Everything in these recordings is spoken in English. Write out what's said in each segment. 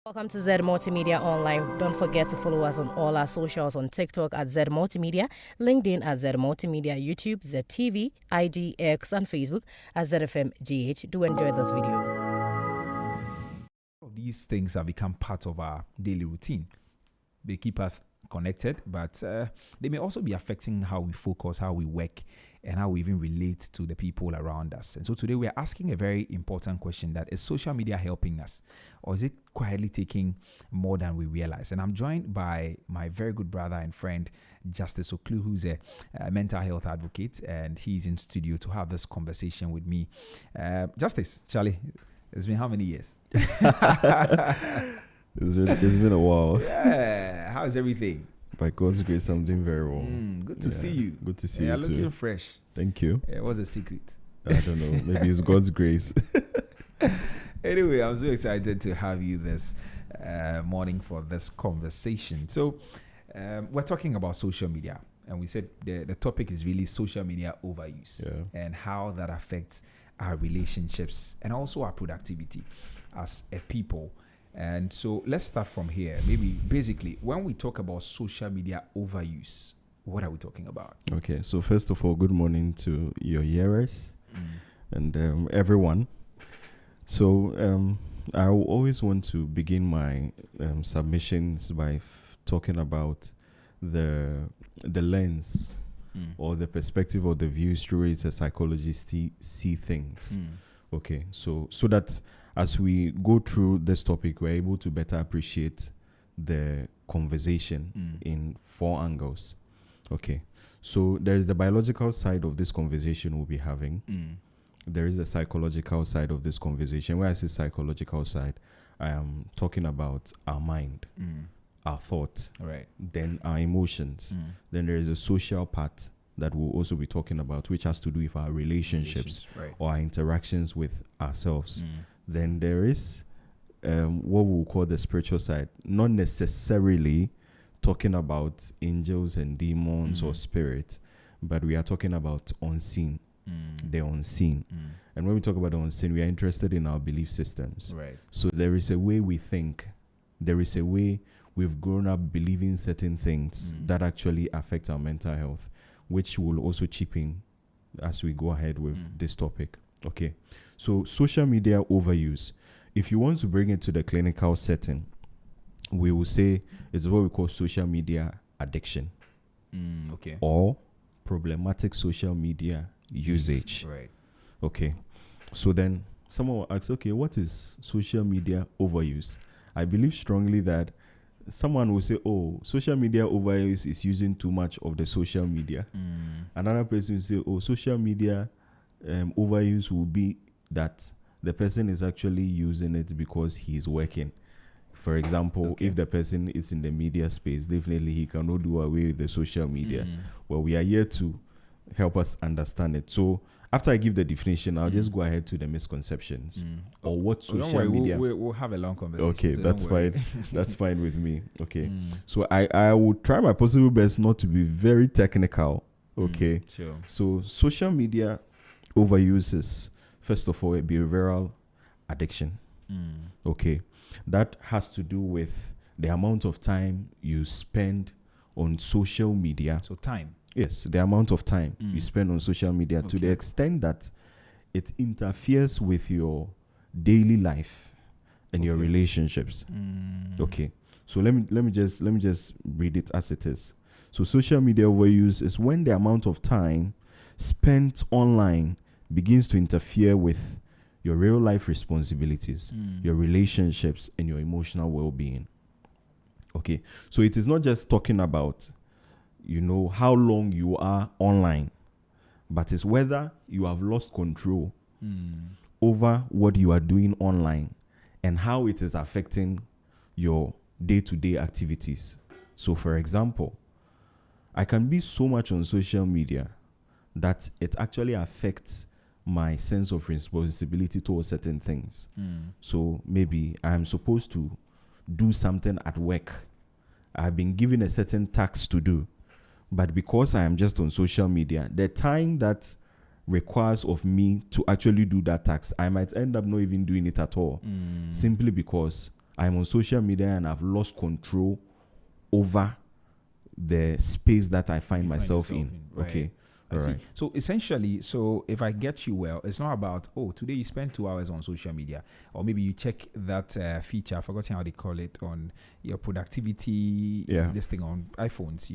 Welcome to Z Multimedia Online. Don't forget to follow us on all our socials on TikTok at Z Multimedia, LinkedIn at Z Multimedia, YouTube, ZTV, IDX, and Facebook at ZFMGH. Do enjoy this video. These things have become part of our daily routine. They keep us connected, but they may also be affecting how we focus, how we work, and how we even relate to the people around us. And so today we are asking a very important question: that is social media helping us, or is it quietly taking more than we realize? And I'm joined by my very good brother and friend, Justice Oklu, who's a mental health advocate, and he's in studio to have this conversation with me. Justice, Charlie, it's been how many years? It's been a while. Yeah. How is everything? By God's grace, I'm doing very well. Good to see you. Good to see You're you too. looking fresh. Thank you. What's the secret? I don't know. Maybe it's God's grace. Anyway, I'm so excited to have you this morning for this conversation. So we're talking about social media, and we said the topic is really social media overuse and how that affects our relationships and also our productivity as a people. And so let's start from here. Maybe basically, when we talk about social media overuse, what are we talking about? Okay, so first of all, good morning to your hearers and everyone. So I will always want to begin my submissions by talking about the lens or the perspective or the views through which a psychologist see things. Okay, so that as we go through this topic, we're able to better appreciate the conversation in four angles. Okay, so there's the biological side of this conversation we'll be having. There is a psychological side of this conversation. When I say psychological side, I am talking about our mind, our thoughts, then our emotions. Then there is a social part that we'll also be talking about, which has to do with our relationships or our interactions with ourselves. Then there is what we'll call the spiritual side, not necessarily talking about angels and demons or spirits, but we are talking about unseen, the unseen. And when we talk about the unseen, we are interested in our belief systems. So there is a way we think, there is a way we've grown up believing certain things that actually affect our mental health, which will also chip in as we go ahead with this topic. Okay, so social media overuse, if you want to bring it to the clinical setting, we will say it's what we call social media addiction or problematic social media usage. Okay, so then someone will ask, okay, what is social media overuse? I believe strongly that someone will say, oh, social media overuse is using too much of the social media. Another person will say, oh, social media overuse will be that the person is actually using it because he is working. For example, if the person is in the media space, definitely he cannot do away with the social media. Well, we are here to help us understand it. So after I give the definition, I'll just go ahead to the misconceptions or what social media. We'll have a long conversation. Okay, so that's fine. That's fine with me. Okay, so I will try my possible best not to be very technical. Okay, sure. So social media overuse is, first of all, a behavioral addiction. Okay, that has to do with the amount of time you spend on social media. So time. Yes, the amount of time you spend on social media to the extent that it interferes with your daily life and your relationships. Okay, so let me just read it as it is. So social media overuse is when the amount of time spent online begins to interfere with your real life responsibilities, your relationships, and your emotional well-being. Okay, so it is not just talking about, how long you are online, but it's whether you have lost control over what you are doing online and how it is affecting your day-to-day activities. So, for example, I can be so much on social media that it actually affects my sense of responsibility towards certain things. So maybe I'm supposed to do something at work. I've been given a certain task to do, but because I am just on social media, the time that requires of me to actually do that task, I might end up not even doing it at all, simply because I'm on social media and I've lost control over the space that I find myself in. Right. Okay. I All see. right. So essentially, if I get you well, it's not about, today you spend 2 hours on social media, or maybe you check that feature, I've forgotten how they call it, on your productivity, this thing on iPhones,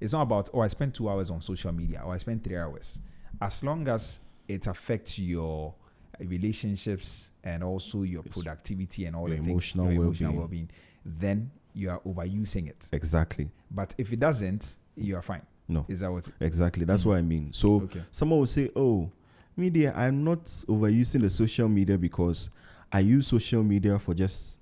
It's not about, I spent 2 hours on social media, or I spent 3 hours. As long as it affects your relationships and also your productivity and all Your the emotional things, your well-being. emotional well-being, then you are overusing it. Exactly. But if it doesn't, you are fine. No. Is that what? Exactly. That's what I mean. So someone will say, media, I'm not overusing the social media because I use social media for just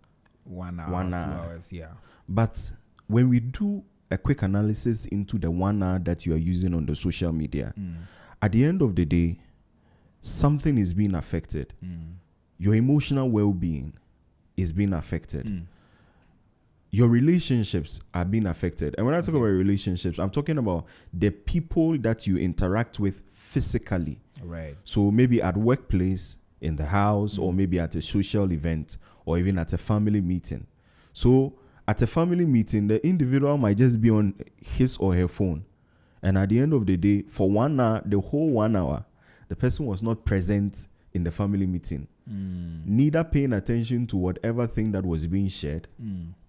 1 hour, 2 hours, yeah. But when we do a quick analysis into the 1 hour that you are using on the social media, at the end of the day, something is being affected. Your emotional well-being is being affected. Your relationships are being affected. And when I talk about relationships, I'm talking about the people that you interact with physically. Right. So maybe at workplace, in the house, or maybe at a social event, or even at a family meeting. So at a family meeting, the individual might just be on his or her phone. And at the end of the day, for 1 hour, the whole 1 hour, the person was not present in the family meeting. Neither paying attention to whatever thing that was being shared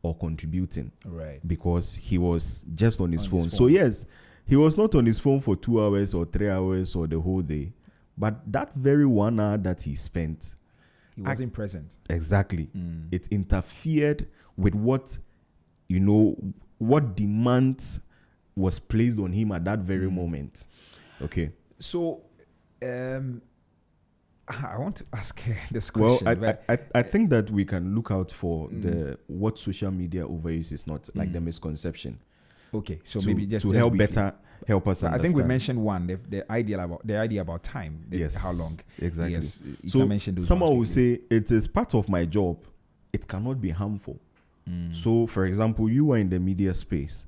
or contributing. Right. Because he was just on his phone. So yes, he was not on his phone for 2 hours or 3 hours or the whole day. But that very 1 hour that he spent, he wasn't present. Exactly. It interfered with what demands was placed on him at that very moment. Okay. So, I want to ask this question. Well, I think that we can look out for what social media overuse is not, like the misconception. Okay, so maybe just to help us understand. I think we mentioned one, the idea about time. Yes. How long? Exactly. Yes. You So can mention those someone will ones say it is part of my job. It cannot be harmful. So, for example, you are in the media space.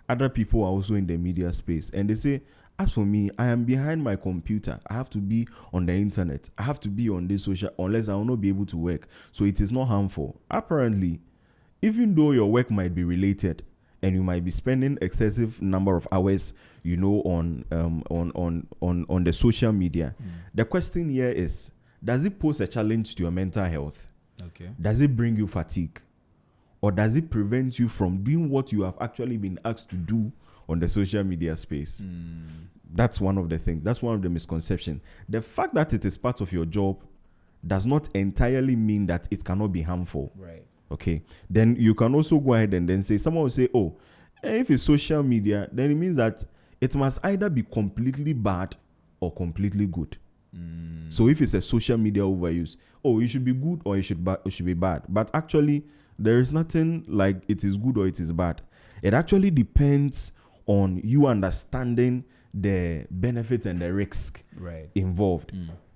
Other people are also in the media space, and they say, as for me, I am behind my computer. I have to be on the internet. I have to be on this social, unless I will not be able to work. So it is not harmful. Apparently, even though your work might be related, and you might be spending excessive number of hours, on the social media, the question here is, does it pose a challenge to your mental health? Okay. Does it bring you fatigue? Or does it prevent you from doing what you have actually been asked to do on the social media space? That's one of the things. That's one of the misconceptions. The fact that it is part of your job does not entirely mean that it cannot be harmful. Right. Okay. Then you can also go ahead and then say, someone will say, if it's social media, then it means that it must either be completely bad or completely good. So if it's a social media overuse, it should be good or it should be bad. But actually, there is nothing like it is good or it is bad. It actually depends on you understanding the benefits and the risk involved.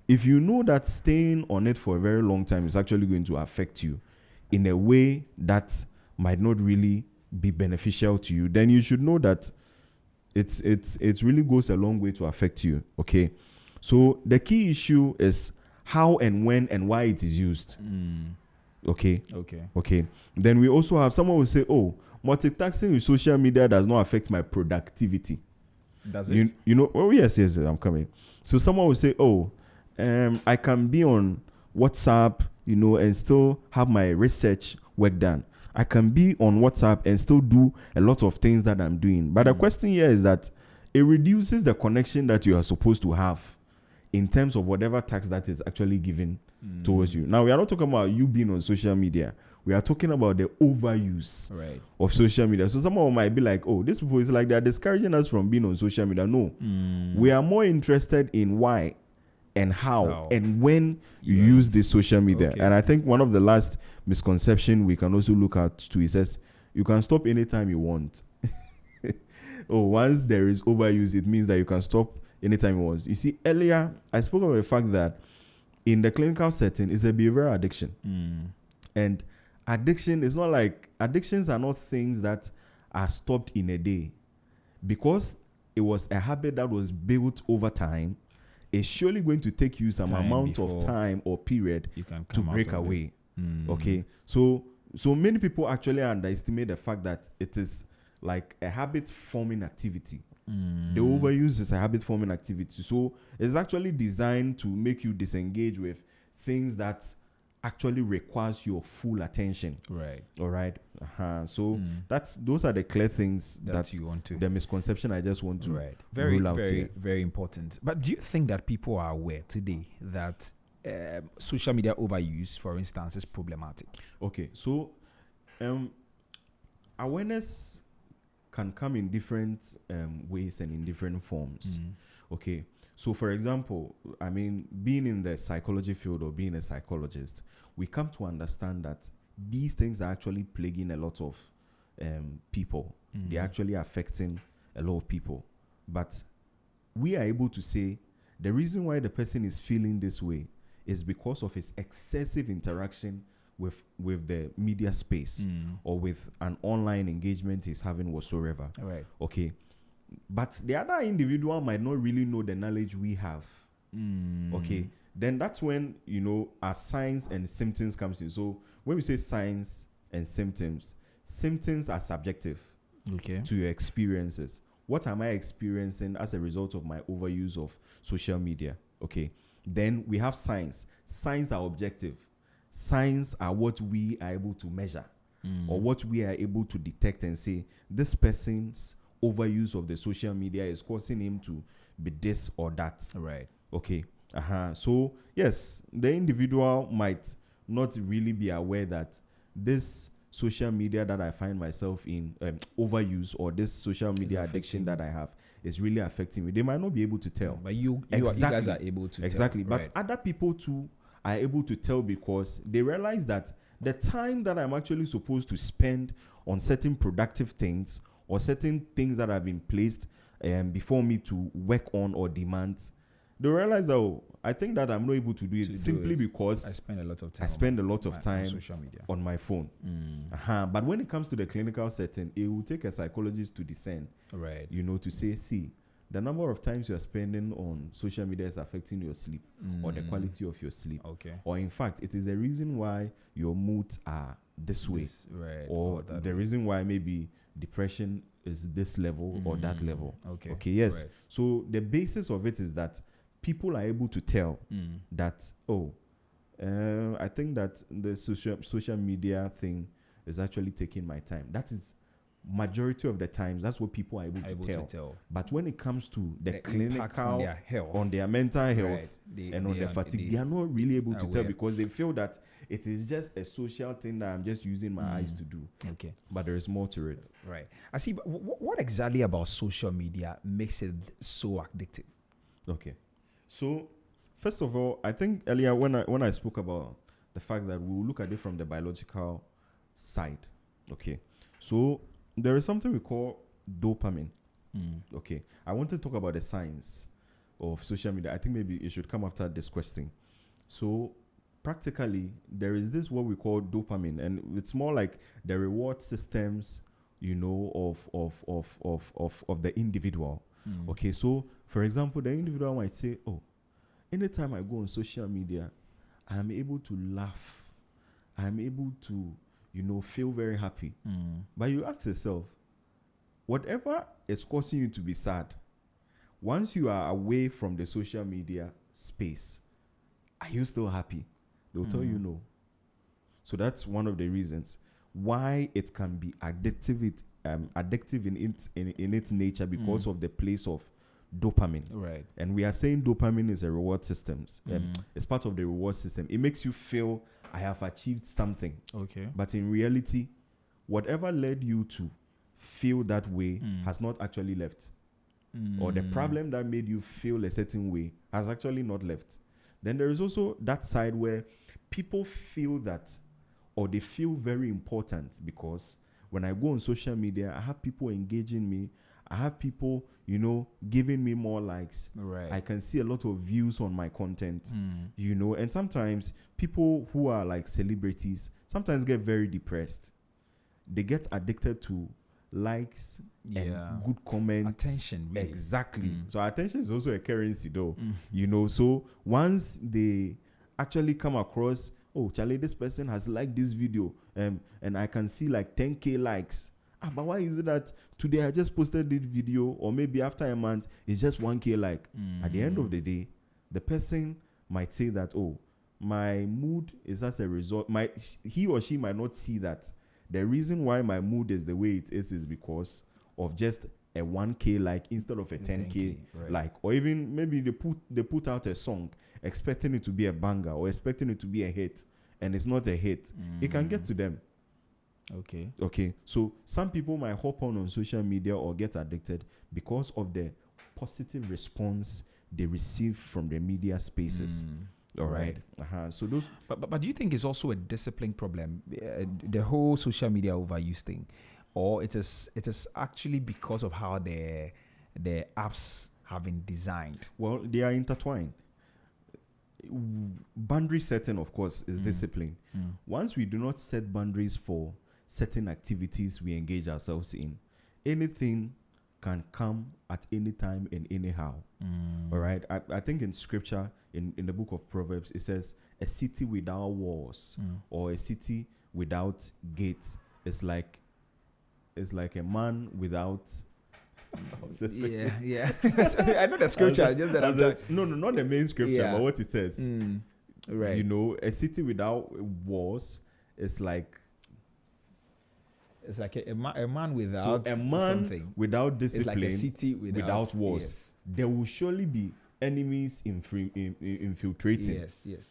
If you know that staying on it for a very long time is actually going to affect you in a way that might not really be beneficial to you, then you should know that it really goes a long way to affect you. Okay. So the key issue is how and when and why it is used. Okay. Then we also have someone will say, multitasking with social media does not affect my productivity. Does it? Yes, I'm coming. So someone will say, I can be on WhatsApp, and still have my research work done. I can be on WhatsApp and still do a lot of things that I'm doing. But the question here is that it reduces the connection that you are supposed to have in terms of whatever task that is actually given towards you. Now, we are not talking about you being on social media. We are talking about the overuse of social media. So someone might be like, these people is like they're discouraging us from being on social media. No. We are more interested in why and how and when you use this social media. Okay. And I think one of the last misconception we can also look at too is that you can stop anytime you want. Once there is overuse, it means that you can stop anytime you want. You see, earlier I spoke about the fact that in the clinical setting, it's a behavioral addiction. And addiction is not like, addictions are not things that are stopped in a day. Because it was a habit that was built over time, it's surely going to take you some amount of time or period to break away. Okay. So So many people actually underestimate the fact that it is like a habit forming activity. The overuse is a habit forming activity. So it's actually designed to make you disengage with things that actually requires your full attention. Right. All right. So those are the clear things that you want to. The misconception I just want to very, rule out very, here. very important. But do you think that people are aware today that social media overuse, for instance, is problematic? Okay. So awareness can come in different ways and in different forms. Okay. So, for example, I mean, being in the psychology field or being a psychologist, we come to understand that these things are actually plaguing a lot of people. They're actually affecting a lot of people. But we are able to say the reason why the person is feeling this way is because of his excessive interaction with the media space or with an online engagement he's having whatsoever. Right. Okay. But the other individual might not really know the knowledge we have. Okay. Then that's when, our signs and symptoms comes in. So when we say signs and symptoms are subjective to your experiences. What am I experiencing as a result of my overuse of social media? Okay. Then we have signs. Signs are objective. Signs are what we are able to measure or what we are able to detect and say, this person's overuse of the social media is causing him to be this or that. Right. Okay. So, yes, the individual might not really be aware that this social media that I find myself in, overuse, or this social media addiction that I have is really affecting me. They might not be able to tell. But you guys are able to exactly. tell. But other people too are able to tell because they realize that the time that I'm actually supposed to spend on certain productive things or certain things that have been placed before me to work on or demand, they realize that, I think that I'm not able to do it simply because I spend a lot of time. I spend a lot of time on social media, on my phone. But when it comes to the clinical setting, it will take a psychologist to discern, right? To say, see, the number of times you are spending on social media is affecting your sleep or the quality of your sleep. Okay. Or in fact, it is the reason why your moods are this way, right? Or the reason why maybe depression is this level or that level. Okay. Yes. Right. So the basis of it is that people are able to tell that, I think that the social media thing is actually taking my time. That is majority of the times. That's what people are able to tell. But when it comes to the clinical on their health, on their mental health, and on their fatigue, they are not really able to tell because they feel that it is just a social thing that I'm just using my eyes to do. Okay. But there is more to it. Right. I see. But what exactly about social media makes it so addictive? Okay. So, first of all, I think earlier when I spoke about the fact that we will look at it from the biological side. Okay. So, there is something we call dopamine. Okay. I want to talk about the science of social media. I think maybe it should come after this question. So, practically, there is this what we call dopamine, and it's more like the reward systems, of the individual. Okay. So, for example, the individual might say, anytime I go on social media, I'm able to laugh. I'm able to, feel very happy. But you ask yourself, whatever is causing you to be sad, once you are away from the social media space, are you still happy? They'll tell you no. So that's one of the reasons why it can be addictive. Addictive in its nature because of the place of dopamine. Right. And we are saying dopamine is a reward system. It's part of the reward system. It makes you feel I have achieved something. Okay. But in reality, whatever led you to feel that way has not actually left. Or the problem that made you feel a certain way has actually not left. Then there is also that side where people feel that, or they feel very important because when I go on social media, I have people engaging me. I have people, giving me more likes. Right. I can see a lot of views on my content, and sometimes people who are like celebrities sometimes get very depressed. They get addicted to likes and good comments. Attention, really. Exactly. So attention is also a currency though, so once they actually come across oh, Charlie, this person has liked this video, and I can see like 10K likes. But why is it that today I just posted this video, or maybe after a month it's just 1K like? At the end of the day, the person might say that, oh, my mood is as a result. He or she might not see that the reason why my mood is the way it is because of just a 1K like instead of a 10K right. like, or even maybe they put out a song expecting it to be a banger or expecting it to be a hit, and it's not a hit. It can get to them. Okay. So some people might hop on social media or get addicted because of the positive response they receive from the media spaces. All right. So those. But do you think it's also a discipline problem, the whole social media overuse thing, or it is actually because of how the apps have been designed? Well, they are intertwined. Boundary setting, of course, is discipline. Once we do not set boundaries for certain activities we engage ourselves in, anything can come at any time and anyhow. All right. I think in scripture, in the book of Proverbs, it says a city without walls or a city without gates is like a man without. Yeah. I know the scripture. Just that no, not the main scripture, but what it says. Right. You know, a city without walls is like. It's like a man without something. Without discipline, it's like a city without walls. Yes. There will surely be enemies infiltrating. Yes.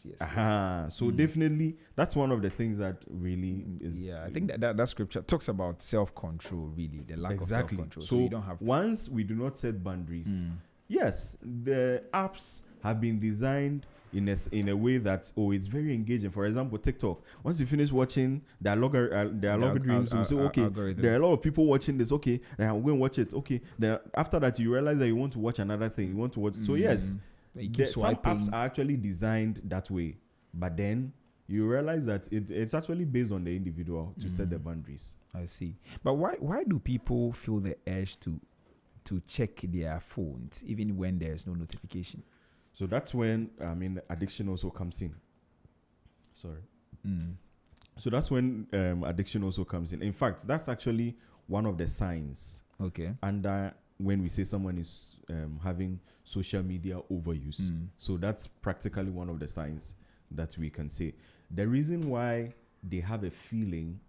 So definitely, that's one of the things that really is. Yeah, I think that scripture talks about self-control. Really, the lack of self-control. So you don't have. Once we do not set boundaries, yes, the apps have been designed in a way that it's very engaging. For example, TikTok. Once you finish watching the algorithms, will say, okay, there are a lot of people watching this. Okay, then I'm going to watch it. Okay, then after that you realize that you want to watch another thing. You want to watch. So yes, some apps are actually designed that way. But then you realize that it's actually based on the individual to set the boundaries. I see. But why do people feel the urge to check their phones even when there's no notification? So that's when addiction also comes in. Sorry. So that's when addiction also comes in. In fact, that's actually one of the signs. Okay. And when we say someone is having social media overuse, so that's practically one of the signs that we can say. The reason why they have a feeling,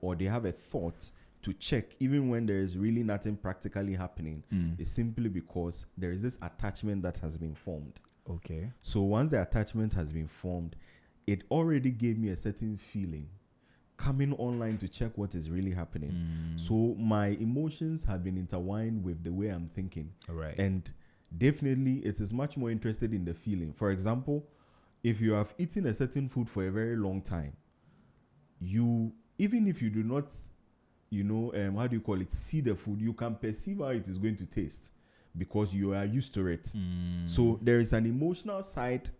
or they have a thought to check even when there is really nothing practically happening is simply because there is this attachment that has been formed. Okay. So once the attachment has been formed, it already gave me a certain feeling coming online to check what is really happening. So my emotions have been intertwined with the way I'm thinking. Right. And definitely it is much more interested in the feeling. For example, if you have eaten a certain food for a very long time, even if you do not see the food, you can perceive how it is going to taste because you are used to it. So there is an emotional side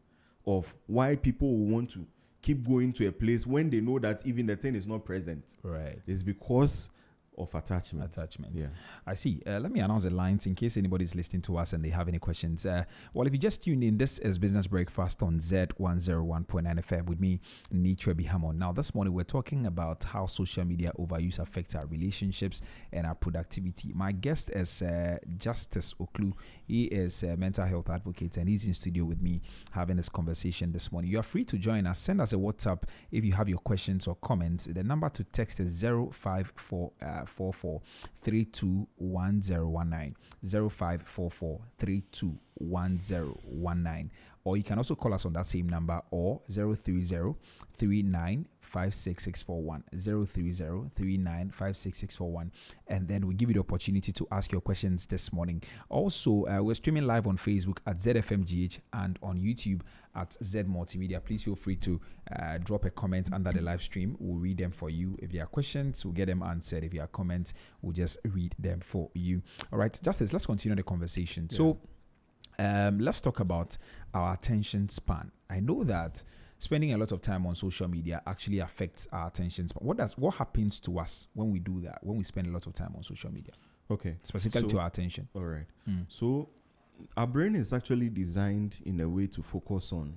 of why people will want to keep going to a place when they know that even the thing is not present. Right. It's because of attachment. Yeah. I see. Let me announce the lines in case anybody's listening to us and they have any questions. Well, if you just tuned in, this is Business Breakfast on Z101.9 FM with me, Nichwe Bihamon. Now, this morning we're talking about how social media overuse affects our relationships and our productivity. My guest is Justice Oklu. He is a mental health advocate and he's in studio with me having this conversation this morning. You are free to join us. Send us a WhatsApp if you have your questions or comments. The number to text is 0544-321019, 0544-321019, or you can also call us on that same number, or 030-3956-641, 030-3956-641, and then we give you the opportunity to ask your questions this morning. Also, we're streaming live on Facebook at ZFMGH and on YouTube at Z Multimedia. Please feel free to drop a comment under the live stream. We'll read them for you. If there are questions, we'll get them answered. If there are comments, we'll just read them for you. All right, Justice, let's continue the conversation. Yeah. So let's talk about our attention span. I know that spending a lot of time on social media actually affects our attention span. What happens to us when we do that, when we spend a lot of time on social media? Okay. Specifically to our attention. All right. So our brain is actually designed in a way to focus on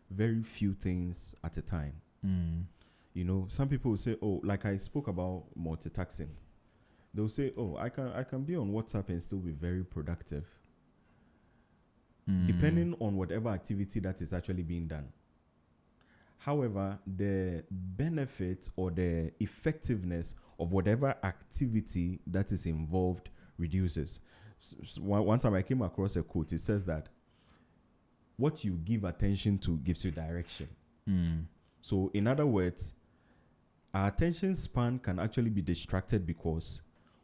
very few things at a time. You know, some people will say, oh, like I spoke about multitasking. They'll say, oh, I can be on WhatsApp and still be very productive. Depending on whatever activity that is actually being done. However, the benefit or the effectiveness of whatever activity that is involved reduces. So one time I came across a quote. It says that what you give attention to gives you direction. So in other words, our attention span can actually be distracted because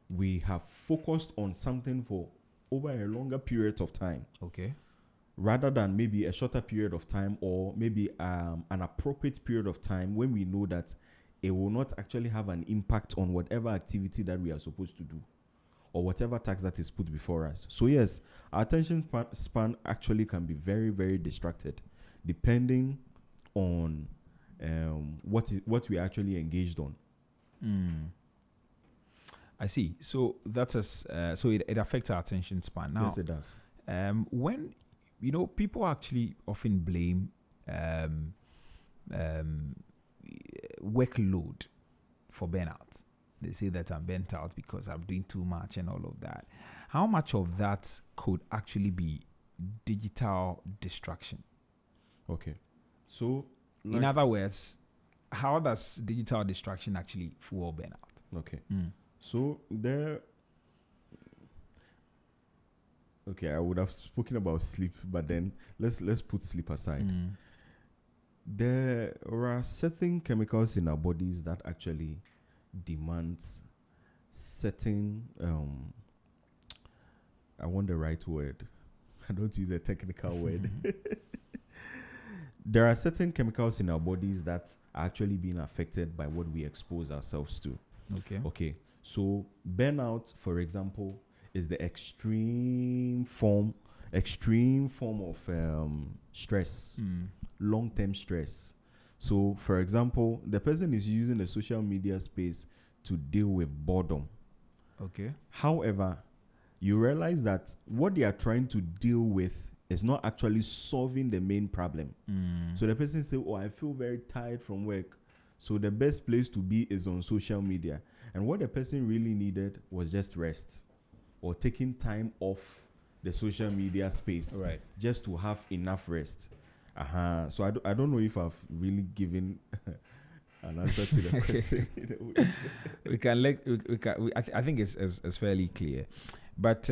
we have focused on something for over a longer period of time. Okay. Rather than maybe a shorter period of time, or maybe an appropriate period of time when we know that it will not actually have an impact on whatever activity that we are supposed to do or whatever task that is put before us. So yes, our attention span actually can be very, very distracted depending on what we are actually engaged on. I see. So that's so it affects our attention span. Now, Yes, it does. When people actually often blame workload for burnout. They say that I'm burnt out because I'm doing too much and all of that. How much of that could actually be digital distraction? Okay. So, in other words, how does digital distraction actually fuel burnout? Okay. So okay, I would have spoken about sleep, but then let's put sleep aside. There are certain chemicals in our bodies that actually demands certain I want the right word. I don't use a technical word. There are certain chemicals in our bodies that are actually being affected by what we expose ourselves to. Okay. So burnout, for example, is the extreme form of stress, long-term stress. So, for example, the person is using the social media space to deal with boredom. Okay. However, you realize that what they are trying to deal with is not actually solving the main problem. So the person says, oh, I feel very tired from work. So the best place to be is on social media. And what the person really needed was just rest or taking time off the social media space, right, just to have enough rest. So I don't know if I've really given an answer to the question. I think it's fairly clear. But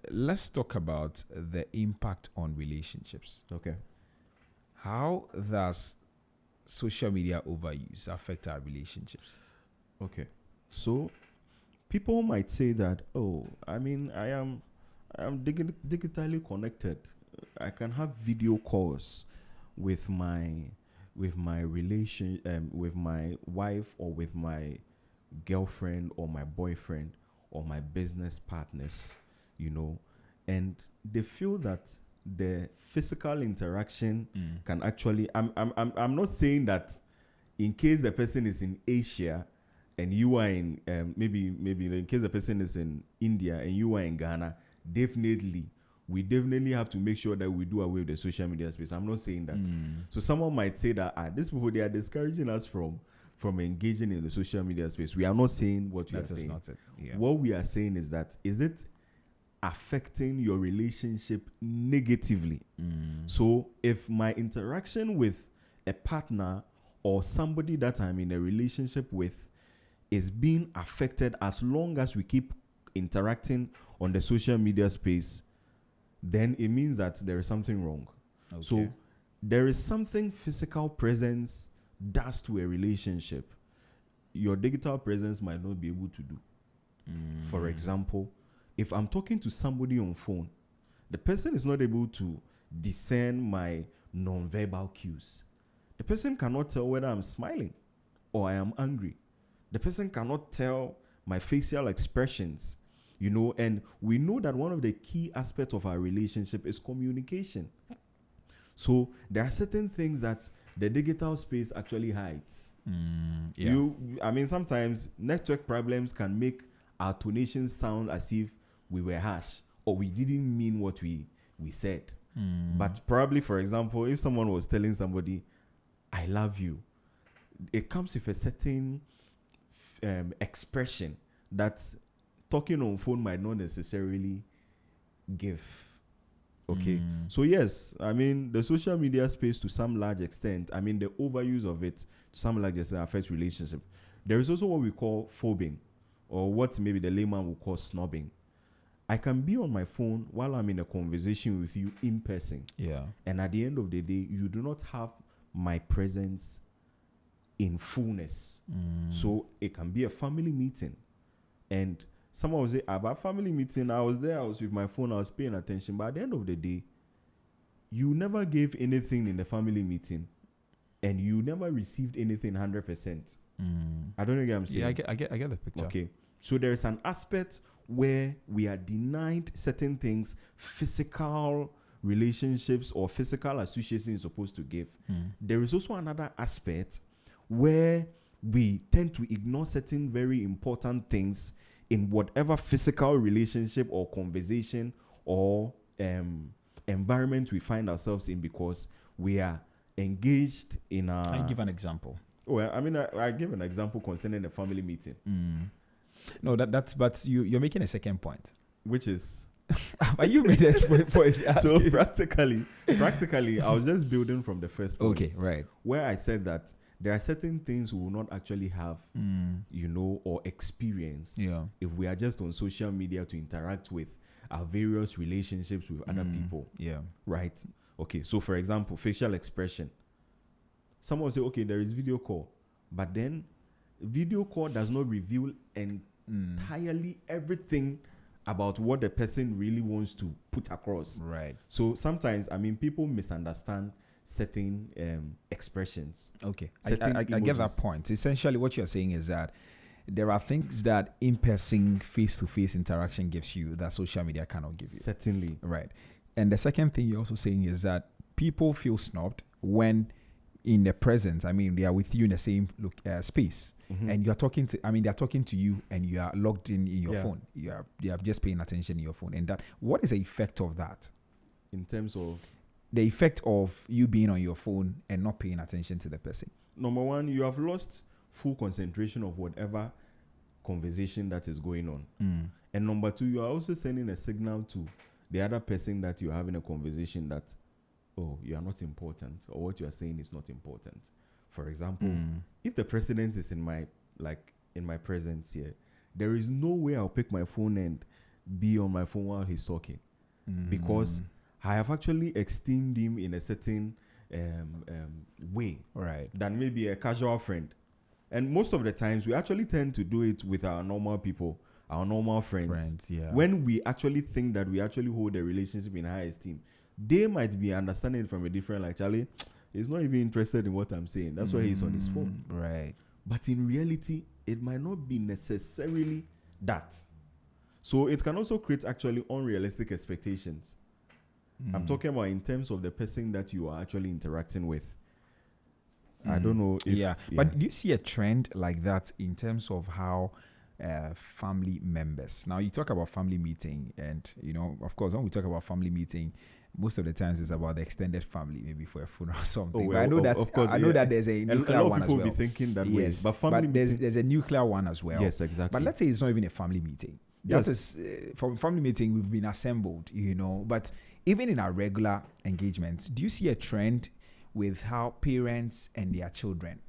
let's talk about the impact on relationships. Okay. How does social media overuse affect our relationships? Okay. So people might say that, oh, I mean, I am digitally connected. I can have video calls with my with my wife or with my girlfriend or my boyfriend or my business partners, and they feel that the physical interaction can actually. I'm not saying that in case the person is in Asia and you are in maybe in case the person is in India and you are in Ghana, we definitely have to make sure that we do away with the social media space. I'm not saying that. So someone might say that these people, they are discouraging us from engaging in the social media space. We are not saying what we are saying. Not it. Yeah. What we are saying is that, is it affecting your relationship negatively? So if my interaction with a partner or somebody that I'm in a relationship with is being affected as long as we keep interacting on the social media space, then it means that there is something wrong. Okay. So there is something physical presence does to a relationship your digital presence might not be able to do. For example, if I'm talking to somebody on phone, the person is not able to discern my non-verbal cues. The person cannot tell whether I'm smiling or I am angry. The person cannot tell my facial expressions, and we know that one of the key aspects of our relationship is communication. So there are certain things that the digital space actually hides. Sometimes network problems can make our tonations sound as if we were harsh or we didn't mean what we said. But probably, for example, if someone was telling somebody, I love you, it comes with a certain expression that talking on phone might not necessarily give. Okay. So yes, I mean, the social media space to some large extent, I mean, the overuse of it to some large extent affects relationship. There is also what we call phobing, or what maybe the layman would call snobbing. I can be on my phone while I'm in a conversation with you in person. Yeah. And at the end of the day, you do not have my presence in fullness. So it can be a family meeting. And someone will say, about family meeting, I was there, I was with my phone, I was paying attention. But at the end of the day, you never gave anything in the family meeting. And you never received anything 100%. I don't know what I'm saying. Yeah, I get the picture. Okay. So there is an aspect where we are denied certain things, physical relationships or physical association is supposed to give. There is also another aspect where we tend to ignore certain very important things in whatever physical relationship or conversation or environment we find ourselves in, because we are engaged in a... I give an example. Well, I mean, I give an example concerning the family meeting. No, that's but you're making a second point, which is... But you made a point. So practically, I was just building from the first point. Okay, right. Where I said that there are certain things we will not actually have, or experience if we are just on social media to interact with our various relationships with other people. Yeah. Right? Okay, so for example, facial expression. Someone will say, okay, there is video call. But then video call does not reveal entirely everything about what the person really wants to put across. Right. So sometimes, I mean, people misunderstand certain expressions. Okay. I get that point. Essentially, what you're saying is that there are things that in-person, face-to-face interaction gives you that social media cannot give you. Certainly. Right. And the second thing you're also saying is that people feel snubbed when in the presence, I mean, they are with you in the same space. And you're talking to, I mean, they're talking to you and you are logged in your phone. You are just paying attention in your phone. And that, what is the effect of that? In terms of? The effect of you being on your phone and not paying attention to the person. Number one, you have lost full concentration of whatever conversation that is going on. And number two, you are also sending a signal to the other person that you're having a conversation that, oh, you are not important, or what you are saying is not important. For example, if the president is in my presence here, there is no way I'll pick my phone and be on my phone while he's talking, because I have actually esteemed him in a certain way, right, than maybe a casual friend. And most of the times, we actually tend to do it with our normal people, our normal friends. When we actually think that we actually hold a relationship in high esteem, they might be understanding it from a different, like, Charlie, he's not even interested in what I'm saying. That's why he's on his phone. Right. But in reality, it might not be necessarily that. So it can also create actually unrealistic expectations. I'm talking about in terms of the person that you are actually interacting with. I don't know if... But do you see a trend like that in terms of how family members... Now, you talk about family meeting and, of course, when we talk about family meeting, most of the times it's about the extended family, maybe for a funeral or something. Oh, well, I know that, of course, I know that there's a nuclear one as well. A lot of people be thinking that way. Yes, but family meeting, there's a nuclear one as well. Yes, exactly. But let's say it's not even a family meeting. Yes. That is, from family meeting, we've been assembled, But even in our regular engagements, do you see a trend with how parents and their children?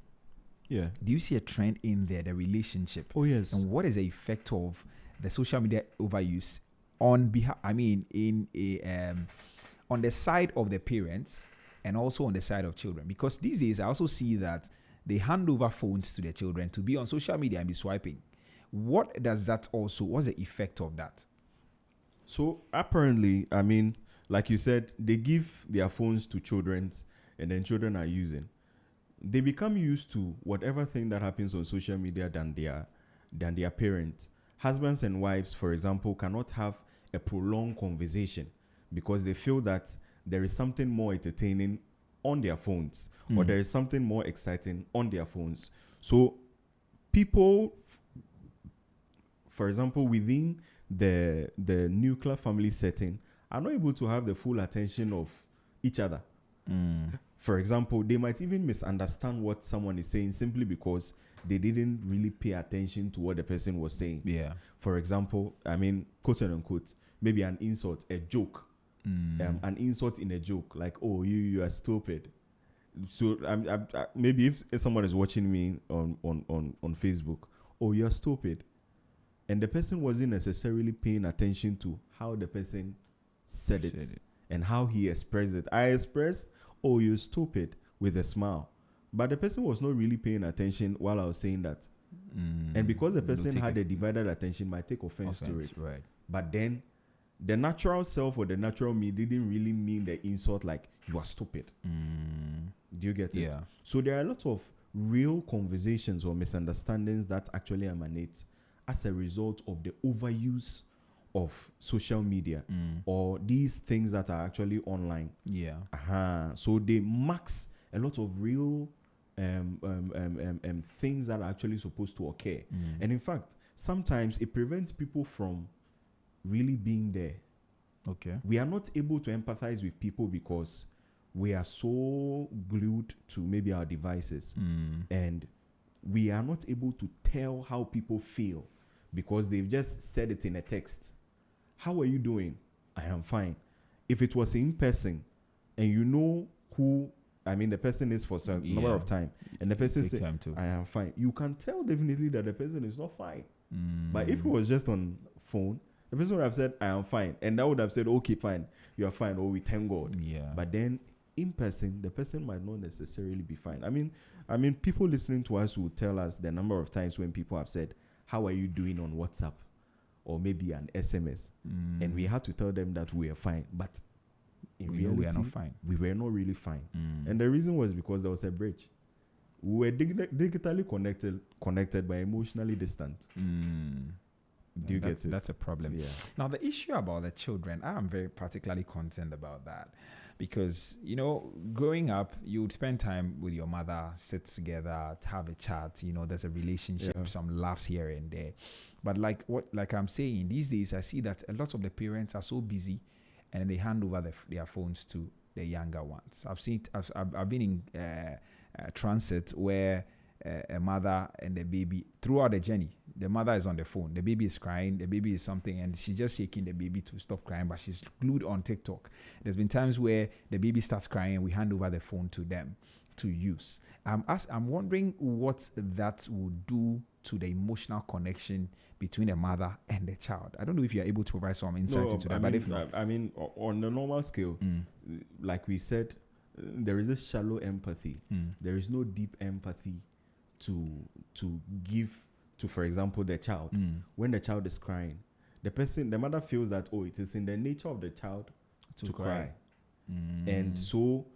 Yeah. Do you see a trend in there, the relationship? Oh, yes. And what is the effect of the social media overuse on behalf? I mean, on the side of the parents and also on the side of children, because these days I also see that they hand over phones to their children to be on social media and be swiping. What does that also? What's the effect of that? So apparently, I mean, like you said, they give their phones to children, and then children are using. They become used to whatever thing that happens on social media than their parents. Husbands and wives, for example, cannot have a prolonged conversation because they feel that there is something more entertaining on their phones, or there is something more exciting on their phones. So people, for example, within the nuclear family setting, are not able to have the full attention of each other. For example, they might even misunderstand what someone is saying simply because they didn't really pay attention to what the person was saying. Yeah. For example, I mean, quote unquote, maybe an insult, a joke, an insult in a joke, like, oh, you are stupid. So maybe if someone is watching me on Facebook, oh, you're stupid, and the person wasn't necessarily paying attention to how the person said it and how he expressed it. I expressed, oh, you're stupid, with a smile, but the person was not really paying attention while I was saying that. And because the person had a divided attention, might take offense to it. Right. But then the natural self or the natural me didn't really mean the insult like you are stupid. Do you get it? Yeah. So there are a lot of real conversations or misunderstandings that actually emanate as a result of the overuse of social media or these things that are actually online. Yeah. So they max a lot of real things that are actually supposed to occur. And in fact, sometimes it prevents people from really being there. Okay. We are not able to empathize with people because we are so glued to maybe our devices, and we are not able to tell how people feel because they've just said it in a text. How are you doing? I am fine. If it was in person and you know who, I mean, the person is for some number of time, and the person says, I am fine, you can tell definitely that the person is not fine. But if it was just on phone, the person would have said, I am fine. And that would have said, okay, fine, you are fine. Oh, we thank God. Yeah. But then in person, the person might not necessarily be fine. I mean, people listening to us will tell us the number of times when people have said, how are you doing on WhatsApp? Or maybe an SMS. And we had to tell them that we are fine. But in reality, we are not fine. We were not really fine. And the reason was because there was a breach. We were digitally connected but emotionally distant. Do you get it? That's a problem. Yeah. Now, the issue about the children, I am very particularly concerned about that. Because, you know, growing up, you would spend time with your mother, sit together, have a chat. You know, there's a relationship, some laughs here and there. But like I'm saying, these days, I see that a lot of the parents are so busy and they hand over their phones to the younger ones. I've been in transit where a mother and the baby, throughout the journey, the mother is on the phone, the baby is crying, the baby is something, and she's just shaking the baby to stop crying, but she's glued on TikTok. There's been times where the baby starts crying and we hand over the phone to them to use. I'm wondering what that would do to the emotional connection between the mother and the child. I don't know if you're able to provide some insight into that. I mean, on the normal scale, like we said, there is a shallow empathy. There is no deep empathy to give to, for example, the child. When the child is crying, the mother feels that, oh, it is in the nature of the child to cry. And so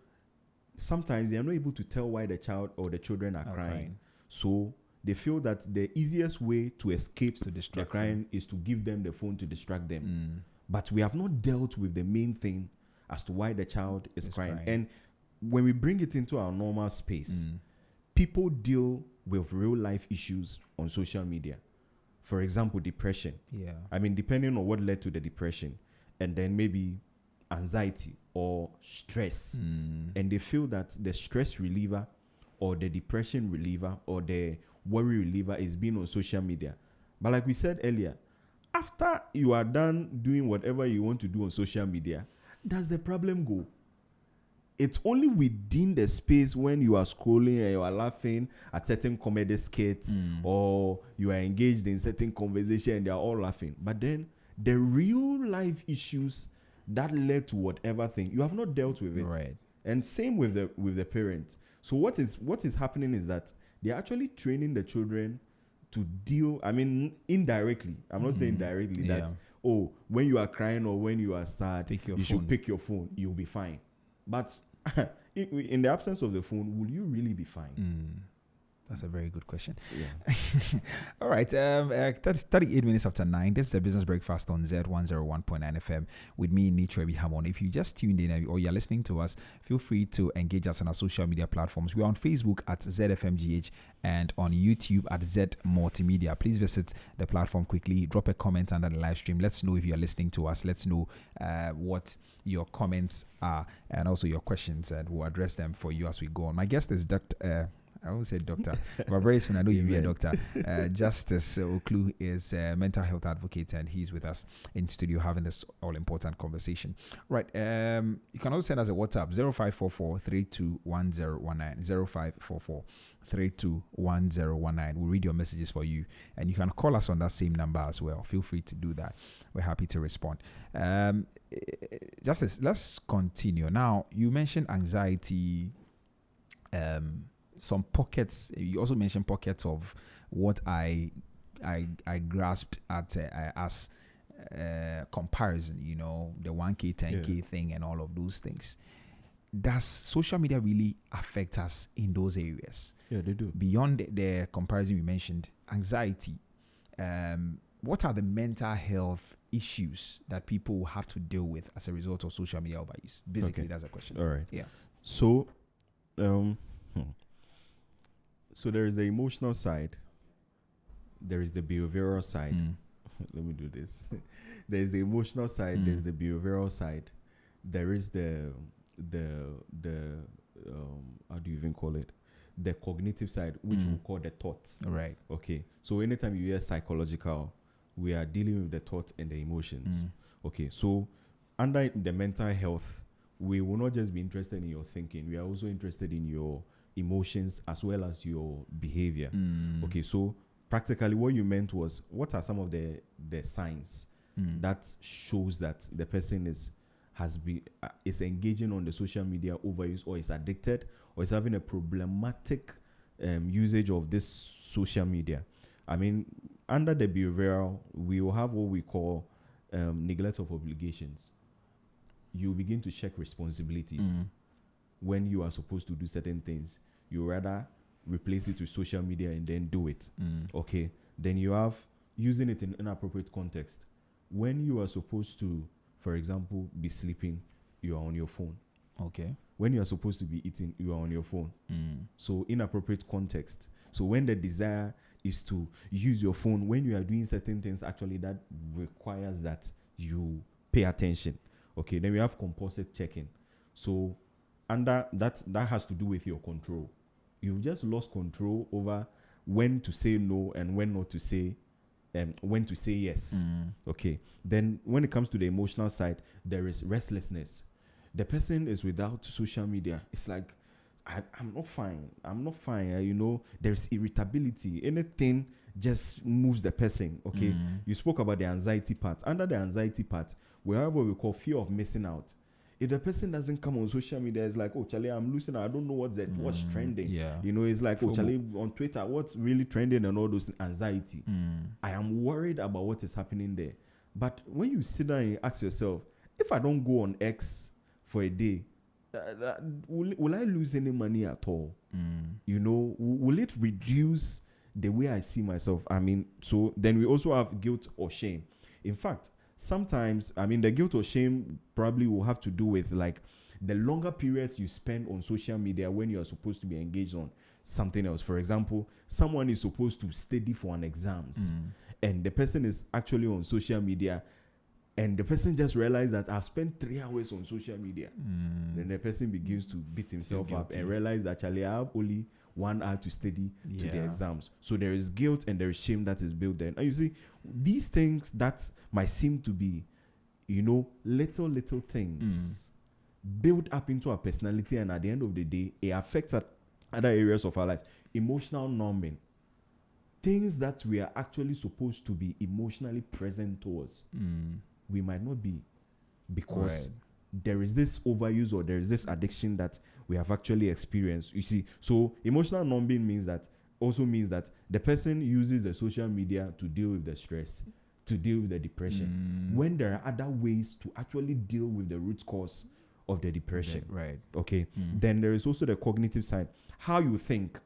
sometimes they are not able to tell why the child or the children are crying. So they feel that the easiest way to escape the crying is to give them the phone to distract them. But we have not dealt with the main thing as to why the child is crying. And when we bring it into our normal space, people deal with real life issues on social media. For example, depression. Yeah. I mean, depending on what led to the depression, and then maybe anxiety or stress. And they feel that the stress reliever or the depression reliever or the worry reliever is being on social media. But like we said earlier, after you are done doing whatever you want to do on social media, does the problem go? It's only within the space when you are scrolling and you are laughing at certain comedy skits or you are engaged in certain conversation and they are all laughing. But then the real life issues that led to whatever thing, you have not dealt with it. Right. And same with the parents. So what is happening is that they're actually training the children to deal, I mean, indirectly. I'm not saying directly that, oh, when you are crying or when you are sad, you should pick your phone. You'll be fine. But in the absence of the phone, will you really be fine? That's a very good question. Yeah. All right. That's 38 minutes after 9. This is a business breakfast on Z101.9 FM with me, Nitrebi Hamon. If you just tuned in or you're listening to us, feel free to engage us on our social media platforms. We're on Facebook at ZFMGH and on YouTube at Z Multimedia. Please visit the platform quickly. Drop a comment under the live stream. Let's know if you're listening to us. Let's know what your comments are and also your questions, and we'll address them for you as we go on. My guest is Dr. I won't say doctor, but very soon I know you'll be a doctor. Justice Oklu is a mental health advocate, and he's with us in studio having this all-important conversation. Right. You can also send us a WhatsApp, 0544-321019, 0544-321019. We'll read your messages for you, and you can call us on that same number as well. Feel free to do that. We're happy to respond. Justice, let's continue. Now, you mentioned anxiety, some pockets. You also mentioned pockets of what I grasped at as comparison. You know, the 1K, 10K thing, and all of those things. Does social media really affect us in those areas? Yeah, they do. Beyond the comparison you mentioned, anxiety. What are the mental health issues that people have to deal with as a result of social media overuse? Basically, that's a question. All right. Yeah. So, so there is the emotional side. There is the behavioral side. Let me do this. There is the emotional side. There's the behavioral side. There is the how do you even call it? The cognitive side, which we call the thoughts. Right. Okay. So anytime you hear psychological, we are dealing with the thoughts and the emotions. Okay. So under the mental health, we will not just be interested in your thinking. We are also interested in your emotions as well as your behavior. Okay. So practically what you meant was, what are some of the signs that shows that the person is engaging on the social media overuse, or is addicted, or is having a problematic usage of this social media? I mean, under the behavioral, we will have what we call neglect of obligations. You begin to check responsibilities when you are supposed to do certain things. You rather replace it with social media and then do it. Okay. Then you have using it in inappropriate context. When you are supposed to, for example, be sleeping, you are on your phone. Okay. When you are supposed to be eating, you are on your phone. So inappropriate context. So when the desire is to use your phone, when you are doing certain things, actually that requires that you pay attention. Okay. Then we have compulsive checking. So under that has to do with your control. You've just lost control over when to say no and when not to say, when to say yes. Okay. Then when it comes to the emotional side, there is restlessness. The person is without social media. It's like, I'm not fine. I'm not fine. You know, there's irritability. Anything just moves the person. Okay. You spoke about the anxiety part. Under the anxiety part, we have what we call fear of missing out. If the person doesn't come on social media, it's like, oh, Charlie, I'm losing. I don't know what's trending. Yeah. You know, it's like, oh, Charlie, on Twitter, what's really trending and all those anxiety. I am worried about what is happening there. But when you sit down and ask yourself, if I don't go on X for a day, will I lose any money at all? You know, will it reduce the way I see myself? I mean, so then we also have guilt or shame. In fact, sometimes, I mean, the guilt or shame probably will have to do with like the longer periods you spend on social media when you are supposed to be engaged on something else. For example, someone is supposed to study for an exams and the person is actually on social media, and the person just realized that I've spent 3 hours on social media. Then the person begins to beat himself up and realize that actually I have only 1 hour to study to the exams. So there is guilt and there is shame that is built there. And you see, these things that might seem to be, you know, little things build up into our personality, and at the end of the day, it affects other areas of our life. Emotional numbing. Things that we are actually supposed to be emotionally present towards, we might not be, because there is this overuse or there is this addiction that we have actually experienced. You see, so emotional numbing means that the person uses the social media to deal with the stress, to deal with the depression, when there are other ways to actually deal with the root cause of the depression. Right. Okay. Then there is also the cognitive side. How you think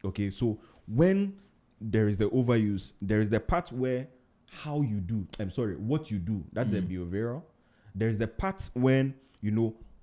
Okay, so when there is the overuse, there is the part where what you do, that's the behavioral. There's the part when,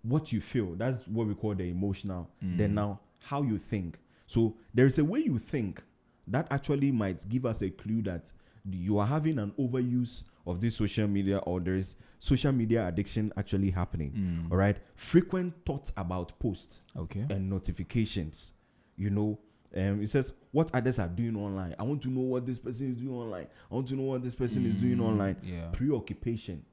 what you feel, that's what we call the emotional. Then now, how you think. So there is a way you think that actually might give us a clue that you are having an overuse of this social media, or there is social media addiction actually happening. All right. Frequent thoughts about posts and notifications. It says what others are doing online. I want to know what this person is doing online. I want to know what this person is doing online. Yeah. Preoccupation.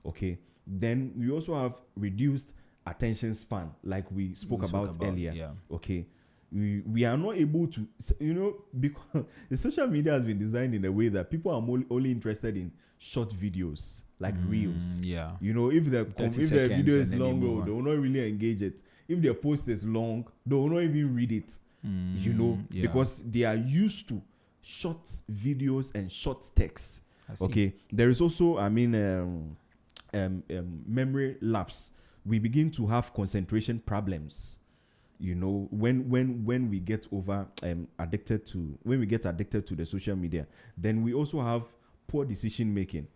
Okay. Then we also have reduced attention span, like we spoke about earlier. Yeah. Okay. We are not able to, because the social media has been designed in a way that people are only interested in short videos, like reels. Yeah. If the video is long, they will not really engage it. If their post is long, they will not even read it. Because they are used to short videos and short texts. Okay. There is also, memory lapse. We begin to have concentration problems. When we get addicted to the social media, then we also have poor decision making.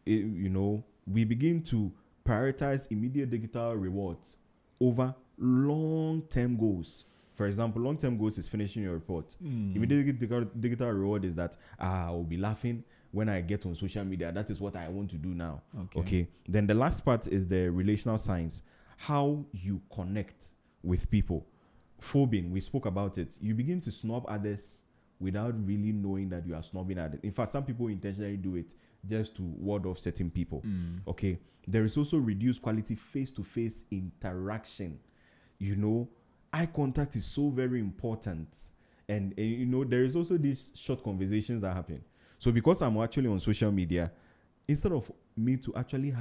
We begin to prioritize immediate digital rewards over long-term goals. For example, long-term goals is finishing your report. Immediate digital reward is that I will be laughing when I get on social media. That is what I want to do now. Okay. Then the last part is the relational science. How you connect with people. Phobing, we spoke about it. You begin to snob others without really knowing that you are snobbing others. In fact, some people intentionally do it just to ward off certain people. Okay. There is also reduced quality face-to-face interaction. Eye contact is so very important. And there is also these short conversations that happen. So because I'm actually on social media, instead of me to actually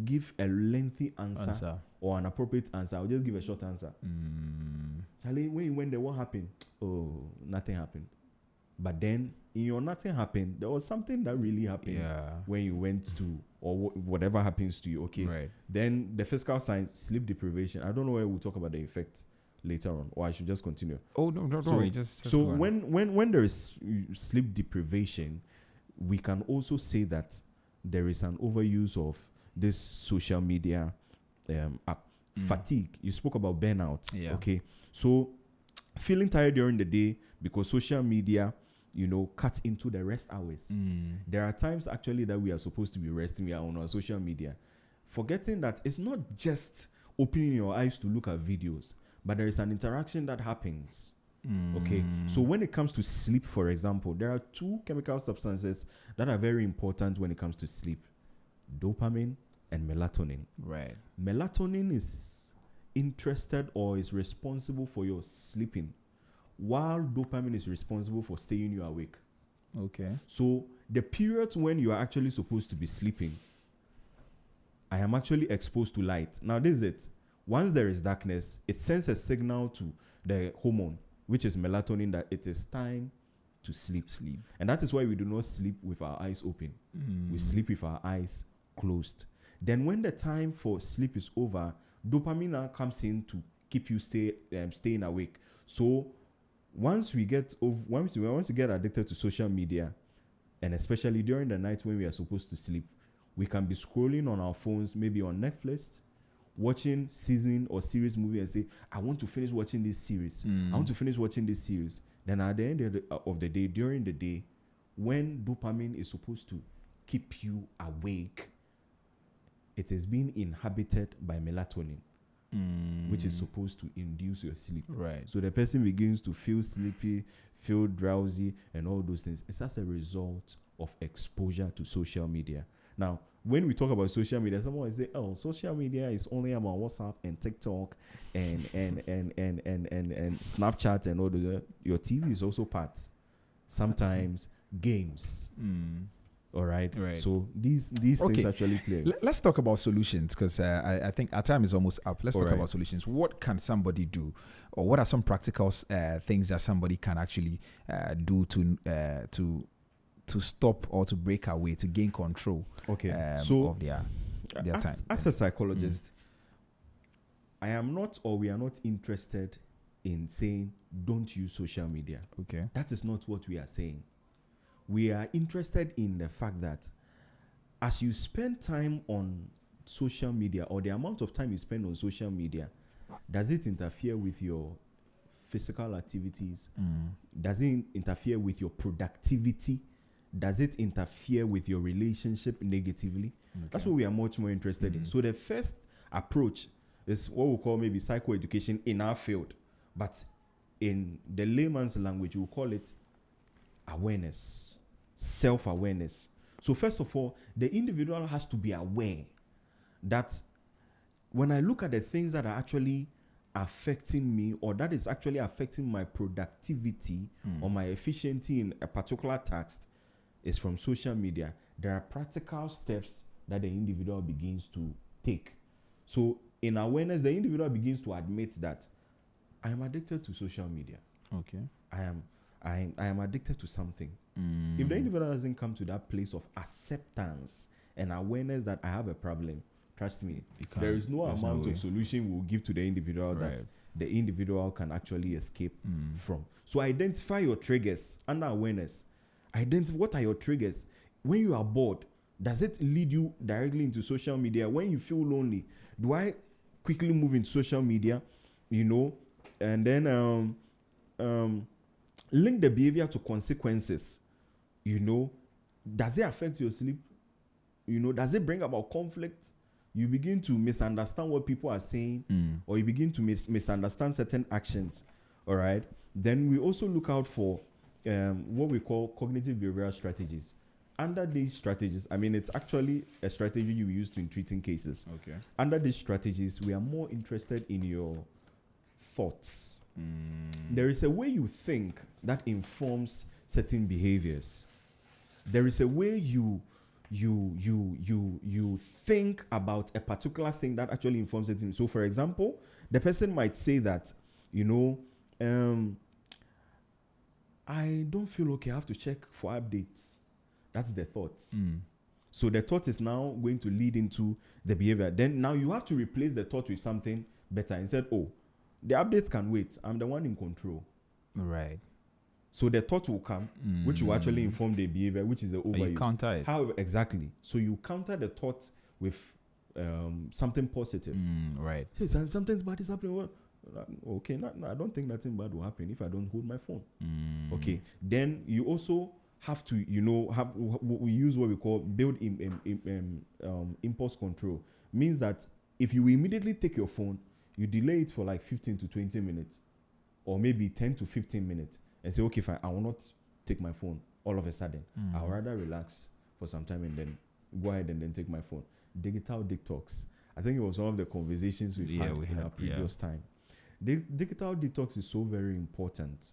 give a lengthy answer or an appropriate answer, I'll just give a short answer. Charlie, when you went there, what happened? Oh, nothing happened. But then in your nothing happened, there was something that really happened when you went to, or whatever happens to you. Okay. Right. Then the physical signs, sleep deprivation. I don't know where we'll talk about the effects later on, or I should just continue. Oh no, don't worry. Just so when there is sleep deprivation, we can also say that there is an overuse of this social media app. Fatigue. You spoke about burnout. Yeah. Okay. So feeling tired during the day because social media, cuts into the rest hours. There are times actually that we are supposed to be resting. We are on our social media, forgetting that it's not just opening your eyes to look at videos, but there is an interaction that happens. Okay. So when it comes to sleep, for example, there are two chemical substances that are very important when it comes to sleep: dopamine and melatonin. Right. Melatonin is interested or is responsible for your sleeping, while dopamine is responsible for staying you awake. Okay. So the periods when you are actually supposed to be sleeping, I am actually exposed to light. Now this is it. Once there is darkness, it sends a signal to the hormone, which is melatonin, that it is time to sleep. And that is why we do not sleep with our eyes open. We sleep with our eyes closed. Then when the time for sleep is over, dopamine now comes in to keep you staying awake. So once we get addicted to social media, and especially during the night when we are supposed to sleep, we can be scrolling on our phones, maybe on Netflix, watching season or series movie, and say, I want to finish watching this series. I want to finish watching this series. Then at the end of the day, during the day, when dopamine is supposed to keep you awake, it is being inhabited by melatonin, which is supposed to induce your sleep. Right. So the person begins to feel sleepy, feel drowsy, and all those things. It's as a result of exposure to social media. Now, when we talk about social media, someone will say, "Oh, social media is only about WhatsApp and TikTok and Snapchat and all the." Your TV is also part. Sometimes games. All right. So these things actually play. Let's talk about solutions, because I think our time is almost up. Let's talk about solutions. What can somebody do, or what are some practical things that somebody can actually do to stop or to break away, to gain control of their time? As a psychologist, I am not, or we are not interested in saying don't use social media. Okay. That is not what we are saying. We are interested in the fact that as you spend time on social media, or the amount of time you spend on social media, does it interfere with your physical activities? Does it interfere with your productivity? Does it interfere with your relationship negatively? Okay. That's what we are much more interested in. So the first approach is what we call maybe psychoeducation in our field, but in the layman's language, we'll call it awareness, self-awareness. So first of all, the individual has to be aware that when I look at the things that are actually affecting me, or that is actually affecting my productivity or my efficiency in a particular task, is from social media, there are practical steps that the individual begins to take. So in awareness, the individual begins to admit that I am addicted to social media. Okay. I am addicted to something. If the individual doesn't come to that place of acceptance and awareness that I have a problem, trust me, there is no amount of solution we'll give to the individual that the individual can actually escape from. So identify your triggers under awareness. Identify what are your triggers. When you are bored, does it lead you directly into social media? When you feel lonely, do I quickly move into social media? And then link the behavior to consequences. Does it affect your sleep? Does it bring about conflict? You begin to misunderstand what people are saying, or you begin to misunderstand certain actions. All right. Then we also look out for what we call cognitive behavioral strategies. Under these strategies, it's actually a strategy you use in treating cases. Okay. Under these strategies, we are more interested in your thoughts. There is a way you think that informs certain behaviors. There is a way you think about a particular thing that actually informs it. So, for example, the person might say that, I don't feel okay. I have to check for updates. That's the thought. So the thought is now going to lead into the behavior. Then now you have to replace the thought with something better. Instead, the updates can wait. I'm the one in control. Right. So the thought will come, which will actually inform the behavior, which is the overuse. You counter it. However, exactly. So you counter the thought with something positive. Right. Hey, something bad is happening. Well, okay, I don't think nothing bad will happen if I don't hold my phone. Okay. Then you also have to, we use what we call build impulse control. Means that if you immediately take your phone, you delay it for like 15 to 20 minutes, or maybe 10 to 15 minutes, and say, okay, fine, I will not take my phone all of a sudden. I'll rather relax for some time and then go ahead and then take my phone. Digital detox. I think it was one of the conversations we had in our previous time. Digital detox is so very important.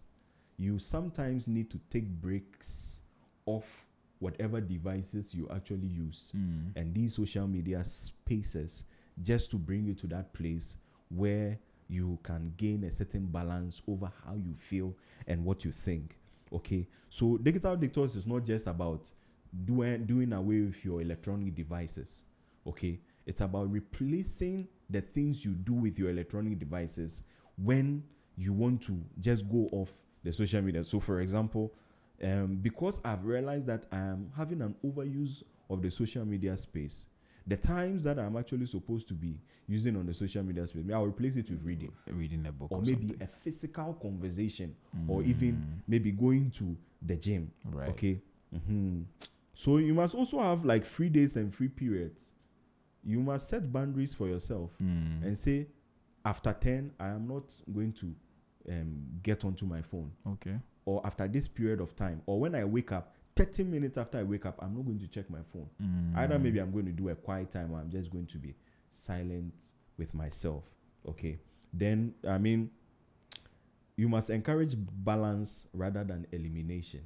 You sometimes need to take breaks off whatever devices you actually use and these social media spaces, just to bring you to that place where you can gain a certain balance over how you feel and what you think. Okay, so digital detox is not just about doing away with your electronic devices. Okay, it's about replacing the things you do with your electronic devices when you want to just go off the social media. So, for example, because I've realized that I am having an overuse of the social media space, the times that I'm actually supposed to be using on the social media space, I'll replace it with reading a book, or maybe something. A physical conversation, or even maybe going to the gym. Right. Okay. So you must also have like free days and free periods. You must set boundaries for yourself and say, after 10, I am not going to get onto my phone. Okay. Or after this period of time, or when I wake up, 30 minutes after I wake up, I'm not going to check my phone. Either maybe I'm going to do a quiet time, or I'm just going to be silent with myself. Okay. Then, you must encourage balance rather than elimination.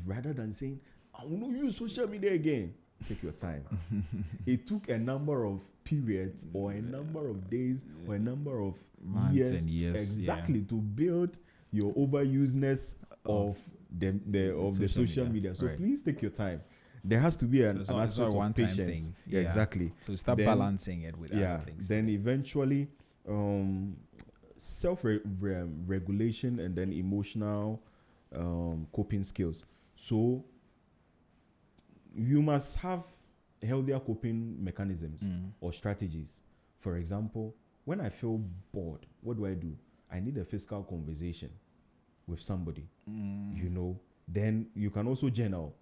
Rather than saying, I will not use social media again, take your time. It took a number of periods, or a number of days, or a number of months years, and years, exactly, to build your overuseness of the social media. So please take your time. There has to be an aspect of patience. Thing. Yeah. Exactly. So start balancing it with other things. Then eventually, self-regulation and then emotional coping skills. So you must have healthier coping mechanisms or strategies. For example, when I feel bored, what do? I need a physical conversation with somebody, you know. Then you can also journal.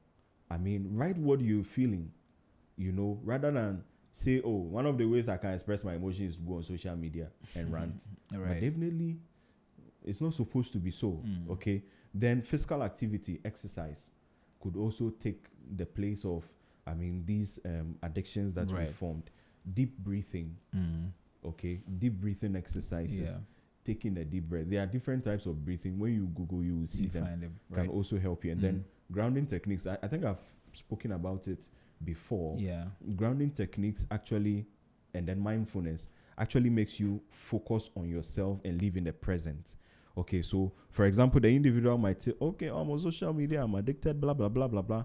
I mean, write what you're feeling, you know, rather than say, oh, one of the ways I can express my emotions is to go on social media and rant. Right. But definitely, it's not supposed to be so, okay? Then physical activity, exercise, could also take the place of, I mean, these addictions that we formed. Deep breathing, okay? Deep breathing exercises. Taking a deep breath. There are different types of breathing. When you Google, you will see them. Can also help you. And then grounding techniques. I think I've spoken about it before. Grounding techniques actually, and then mindfulness actually makes you focus on yourself and live in the present. Okay, so for example, the individual might say, okay, I'm on social media, I'm addicted, blah, blah, blah, blah, blah.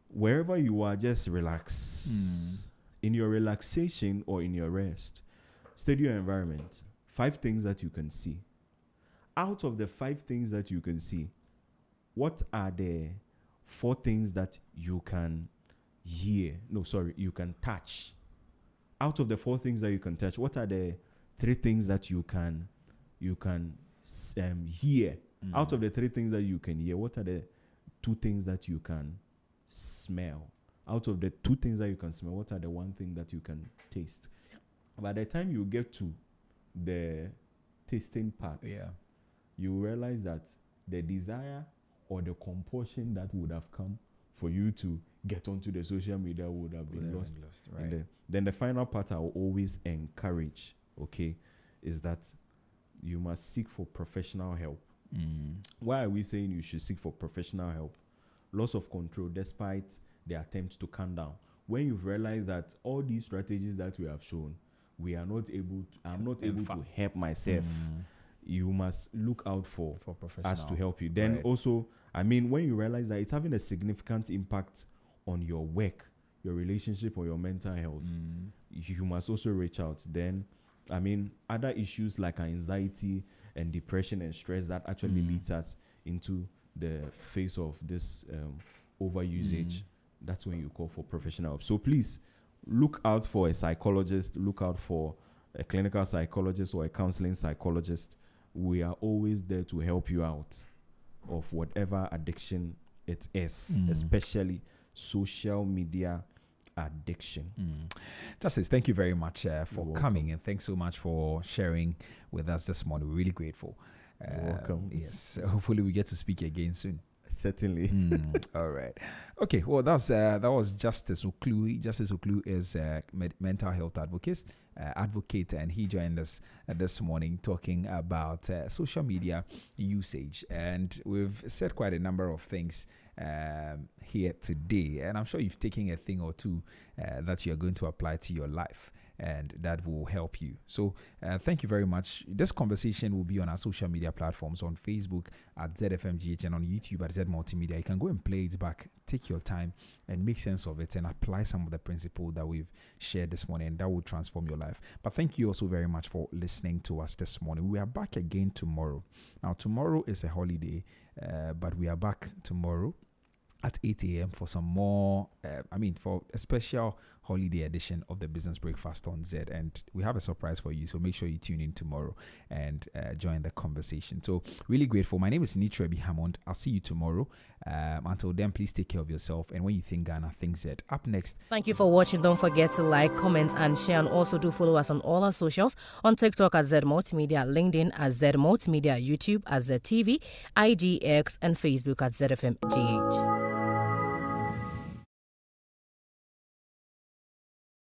Wherever you are, just relax. In your relaxation or in your rest, study your environment. 5 things that you can see. Out of the 5 things that you can see, what are the 4 things that you can hear? You can touch. Out of the 4 things that you can touch, what are the 3 things that you can hear? Out of the 3 things that you can hear, what are the 2 things that you can smell? Out of the 2 things that you can smell, what are the 1 thing that you can taste? By the time you get to the tasting parts, you realize that the desire or the compulsion that would have come for you to get onto the social media would have been lost. Right. Then the final part I will always encourage, okay, is that you must seek for professional help. Why are we saying you should seek for professional help? Loss of control despite the attempt to calm down. When you've realized that all these strategies that we have shown, I'm not able to help myself. You must look out for us to help you. Then also, I mean, when you realize that it's having a significant impact on your work, your relationship, or your mental health, you must also reach out. Then, I mean, other issues like anxiety and depression and stress that actually leads us into the phase of this overusage. That's when you call for professional help. So please, look out for a psychologist, look out for a clinical psychologist or a counseling psychologist. We are always there to help you out of whatever addiction it is, especially social media addiction. Justice, thank you very much for coming, and thanks so much for sharing with us this morning. We're really grateful. You're welcome. Yes, hopefully we get to speak again soon. Certainly. All right. Okay. Well, that was Justice Oklu. Justice Oklu is a mental health advocate, and he joined us this morning talking about social media usage. And we've said quite a number of things here today, and I'm sure you've taken a thing or two that you're going to apply to your life, and that will help you. So thank you very much. This conversation will be on our social media platforms, on Facebook at ZFMGH and on YouTube at Z Multimedia. You can go and play it back, take your time and make sense of it and apply some of the principles that we've shared this morning, and that will transform your life. But thank you also very much for listening to us this morning. We are back again tomorrow. Now, tomorrow is a holiday, but we are back tomorrow at 8 a.m. for some more, for a special holiday edition of the Business Breakfast on Z. And we have a surprise for you, so make sure you tune in tomorrow and join the conversation. So really grateful. My name is Nitrebi Hammond. I'll see you tomorrow. Until then, please take care of yourself. And when you think Ghana, think Z. Up next. Thank you for watching. Don't forget to like, comment, and share. And also do follow us on all our socials. On TikTok at Z Multimedia, LinkedIn at Z Multimedia, YouTube at ZTV, IDX, and Facebook at ZFMGH.